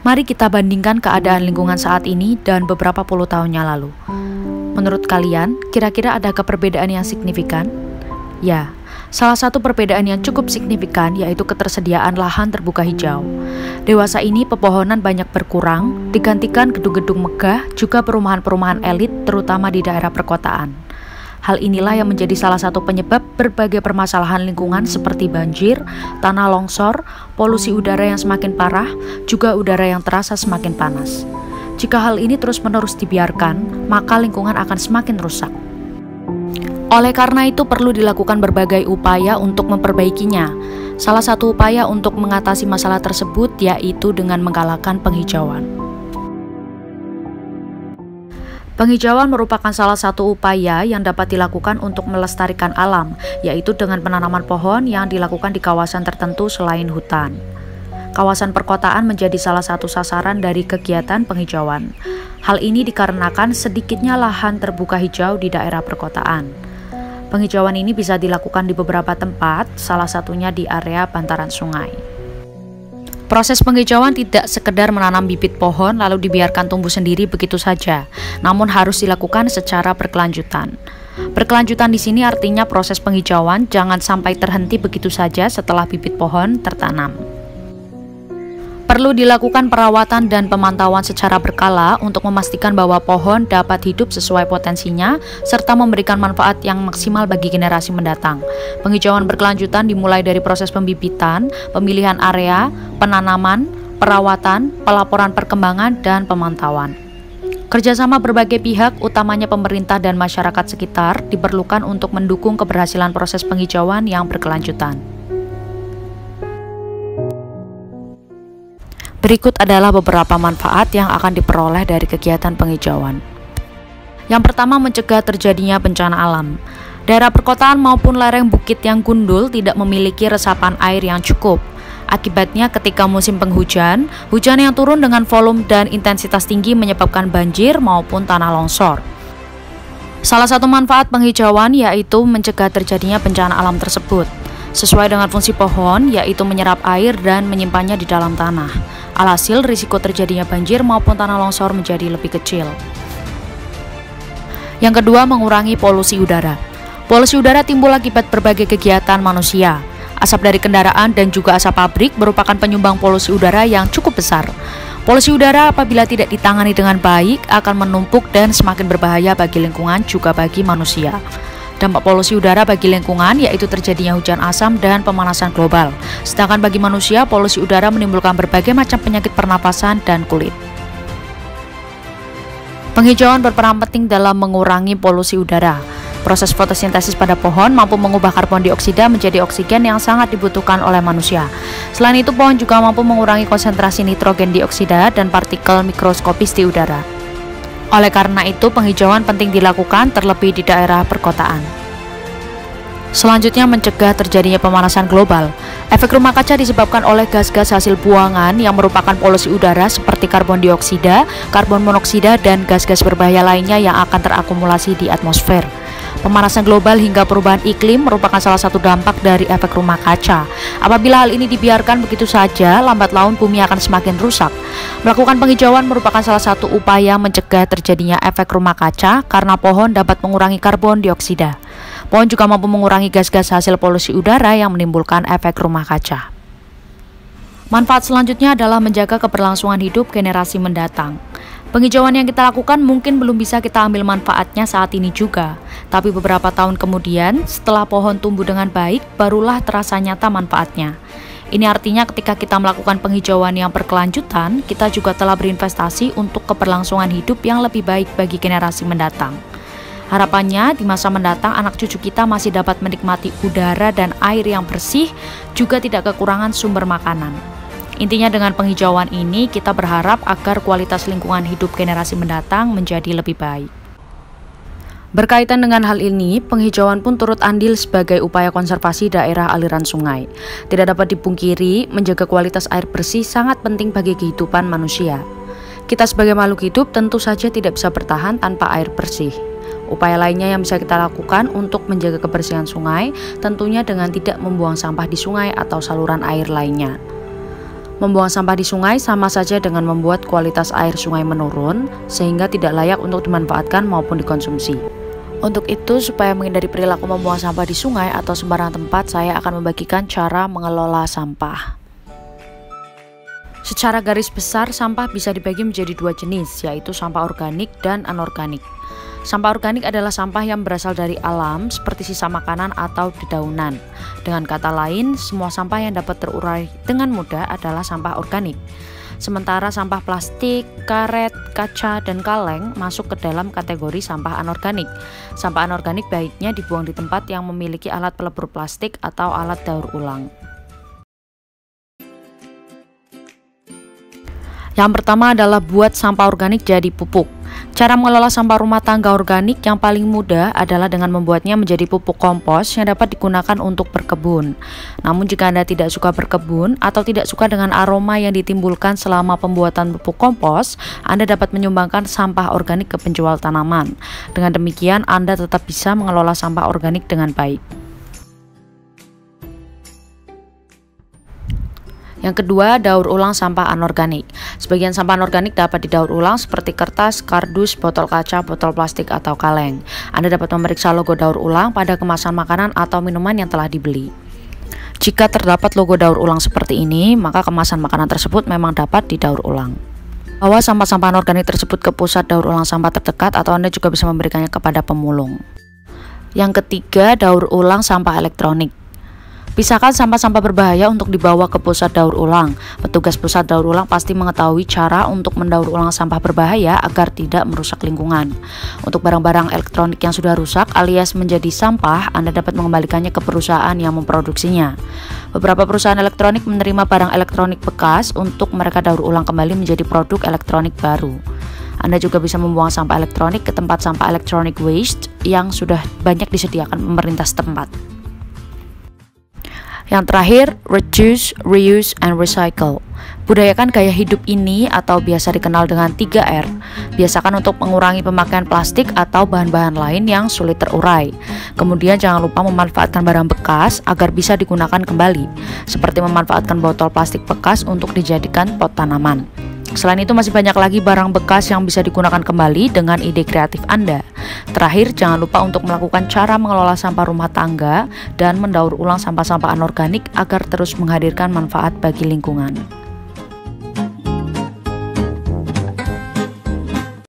Mari kita bandingkan keadaan lingkungan saat ini dan beberapa puluh tahunnya lalu. Menurut kalian, kira-kira adakah perbedaan yang signifikan? Ya, salah satu perbedaan yang cukup signifikan yaitu ketersediaan lahan terbuka hijau. Dewasa ini pepohonan banyak berkurang, digantikan gedung-gedung megah, juga perumahan-perumahan elit terutama di daerah perkotaan. Hal inilah yang menjadi salah satu penyebab berbagai permasalahan lingkungan seperti banjir, tanah longsor, polusi udara yang semakin parah, juga udara yang terasa semakin panas. Jika hal ini terus-menerus dibiarkan, maka lingkungan akan semakin rusak. Oleh karena itu perlu dilakukan berbagai upaya untuk memperbaikinya. Salah satu upaya untuk mengatasi masalah tersebut yaitu dengan menggalakkan penghijauan. Penghijauan merupakan salah satu upaya yang dapat dilakukan untuk melestarikan alam, yaitu dengan penanaman pohon yang dilakukan di kawasan tertentu selain hutan. Kawasan perkotaan menjadi salah satu sasaran dari kegiatan penghijauan. Hal ini dikarenakan sedikitnya lahan terbuka hijau di daerah perkotaan. Penghijauan ini bisa dilakukan di beberapa tempat, salah satunya di area bantaran sungai. Proses penghijauan tidak sekedar menanam bibit pohon lalu dibiarkan tumbuh sendiri begitu saja, namun harus dilakukan secara berkelanjutan. Berkelanjutan di sini artinya proses penghijauan jangan sampai terhenti begitu saja setelah bibit pohon tertanam. Perlu dilakukan perawatan dan pemantauan secara berkala untuk memastikan bahwa pohon dapat hidup sesuai potensinya serta memberikan manfaat yang maksimal bagi generasi mendatang. Penghijauan berkelanjutan dimulai dari proses pembibitan, pemilihan area, penanaman, perawatan, pelaporan perkembangan, dan pemantauan. Kerjasama berbagai pihak, utamanya pemerintah dan masyarakat sekitar, diperlukan untuk mendukung keberhasilan proses penghijauan yang berkelanjutan. Berikut adalah beberapa manfaat yang akan diperoleh dari kegiatan penghijauan. Yang pertama, mencegah terjadinya bencana alam. Daerah perkotaan maupun lereng bukit yang gundul tidak memiliki resapan air yang cukup. Akibatnya ketika musim penghujan, hujan yang turun dengan volume dan intensitas tinggi menyebabkan banjir maupun tanah longsor. Salah satu manfaat penghijauan yaitu mencegah terjadinya bencana alam tersebut. Sesuai dengan fungsi pohon, yaitu menyerap air dan menyimpannya di dalam tanah. Alhasil, risiko terjadinya banjir maupun tanah longsor menjadi lebih kecil. Yang kedua, mengurangi polusi udara. Polusi udara timbul akibat berbagai kegiatan manusia. Asap dari kendaraan dan juga asap pabrik merupakan penyumbang polusi udara yang cukup besar. Polusi udara apabila tidak ditangani dengan baik akan menumpuk dan semakin berbahaya bagi lingkungan juga bagi manusia. Dampak polusi udara bagi lingkungan yaitu terjadinya hujan asam dan pemanasan global. Sedangkan bagi manusia, polusi udara menimbulkan berbagai macam penyakit pernapasan dan kulit. Penghijauan berperan penting dalam mengurangi polusi udara. Proses fotosintesis pada pohon mampu mengubah karbon dioksida menjadi oksigen yang sangat dibutuhkan oleh manusia. Selain itu, pohon juga mampu mengurangi konsentrasi nitrogen dioksida dan partikel mikroskopis di udara. Oleh karena itu, penghijauan penting dilakukan terlebih di daerah perkotaan. Selanjutnya, mencegah terjadinya pemanasan global. Efek rumah kaca disebabkan oleh gas-gas hasil buangan yang merupakan polusi udara seperti karbon dioksida, karbon monoksida, dan gas-gas berbahaya lainnya yang akan terakumulasi di atmosfer. Pemanasan global hingga perubahan iklim merupakan salah satu dampak dari efek rumah kaca. Apabila hal ini dibiarkan begitu saja, lambat laun bumi akan semakin rusak. Melakukan penghijauan merupakan salah satu upaya mencegah terjadinya efek rumah kaca karena pohon dapat mengurangi karbon dioksida. Pohon juga mampu mengurangi gas-gas hasil polusi udara yang menimbulkan efek rumah kaca. Manfaat selanjutnya adalah menjaga keberlangsungan hidup generasi mendatang. Penghijauan yang kita lakukan mungkin belum bisa kita ambil manfaatnya saat ini juga, tapi beberapa tahun kemudian, setelah pohon tumbuh dengan baik, barulah terasa nyata manfaatnya. Ini artinya ketika kita melakukan penghijauan yang berkelanjutan, kita juga telah berinvestasi untuk keberlangsungan hidup yang lebih baik bagi generasi mendatang. Harapannya, di masa mendatang anak cucu kita masih dapat menikmati udara dan air yang bersih, juga tidak kekurangan sumber makanan. Intinya dengan penghijauan ini kita berharap agar kualitas lingkungan hidup generasi mendatang menjadi lebih baik. Berkaitan dengan hal ini, penghijauan pun turut andil sebagai upaya konservasi daerah aliran sungai. Tidak dapat dipungkiri, menjaga kualitas air bersih sangat penting bagi kehidupan manusia. Kita sebagai makhluk hidup tentu saja tidak bisa bertahan tanpa air bersih. Upaya lainnya yang bisa kita lakukan untuk menjaga kebersihan sungai, tentunya dengan tidak membuang sampah di sungai atau saluran air lainnya. Membuang sampah di sungai sama saja dengan membuat kualitas air sungai menurun, sehingga tidak layak untuk dimanfaatkan maupun dikonsumsi. Untuk itu, supaya menghindari perilaku membuang sampah di sungai atau sembarang tempat, saya akan membagikan cara mengelola sampah. Secara garis besar, sampah bisa dibagi menjadi dua jenis, yaitu sampah organik dan anorganik. Sampah organik adalah sampah yang berasal dari alam, seperti sisa makanan atau dedaunan. Dengan kata lain, semua sampah yang dapat terurai dengan mudah adalah sampah organik. Sementara sampah plastik, karet, kaca, dan kaleng masuk ke dalam kategori sampah anorganik. Sampah anorganik baiknya dibuang di tempat yang memiliki alat pelebur plastik atau alat daur ulang. Yang pertama adalah buat sampah organik jadi pupuk. Cara mengelola sampah rumah tangga organik yang paling mudah adalah dengan membuatnya menjadi pupuk kompos yang dapat digunakan untuk berkebun. Namun jika Anda tidak suka berkebun atau tidak suka dengan aroma yang ditimbulkan selama pembuatan pupuk kompos, Anda dapat menyumbangkan sampah organik ke penjual tanaman. Dengan demikian, Anda tetap bisa mengelola sampah organik dengan baik. Yang kedua, daur ulang sampah anorganik. Sebagian sampah anorganik dapat didaur ulang seperti kertas, kardus, botol kaca, botol plastik, atau kaleng. Anda dapat memeriksa logo daur ulang pada kemasan makanan atau minuman yang telah dibeli. Jika terdapat logo daur ulang seperti ini, maka kemasan makanan tersebut memang dapat didaur ulang. Bawa sampah-sampah anorganik tersebut ke pusat daur ulang sampah terdekat atau Anda juga bisa memberikannya kepada pemulung. Yang ketiga, daur ulang sampah elektronik. Pisahkan sampah-sampah berbahaya untuk dibawa ke pusat daur ulang. Petugas pusat daur ulang pasti mengetahui cara untuk mendaur ulang sampah berbahaya agar tidak merusak lingkungan. Untuk barang-barang elektronik yang sudah rusak alias menjadi sampah, Anda dapat mengembalikannya ke perusahaan yang memproduksinya. Beberapa perusahaan elektronik menerima barang elektronik bekas untuk mereka daur ulang kembali menjadi produk elektronik baru. Anda juga bisa membuang sampah elektronik ke tempat sampah electronic waste yang sudah banyak disediakan pemerintah setempat. Yang terakhir, reduce, reuse, and recycle. Budayakan gaya hidup ini atau biasa dikenal dengan 3R. Biasakan untuk mengurangi pemakaian plastik atau bahan-bahan lain yang sulit terurai. Kemudian jangan lupa memanfaatkan barang bekas agar bisa digunakan kembali, seperti memanfaatkan botol plastik bekas untuk dijadikan pot tanaman. Selain itu masih banyak lagi barang bekas yang bisa digunakan kembali dengan ide kreatif Anda. Terakhir, jangan lupa untuk melakukan cara mengelola sampah rumah tangga dan mendaur ulang sampah-sampah anorganik agar terus menghadirkan manfaat bagi lingkungan.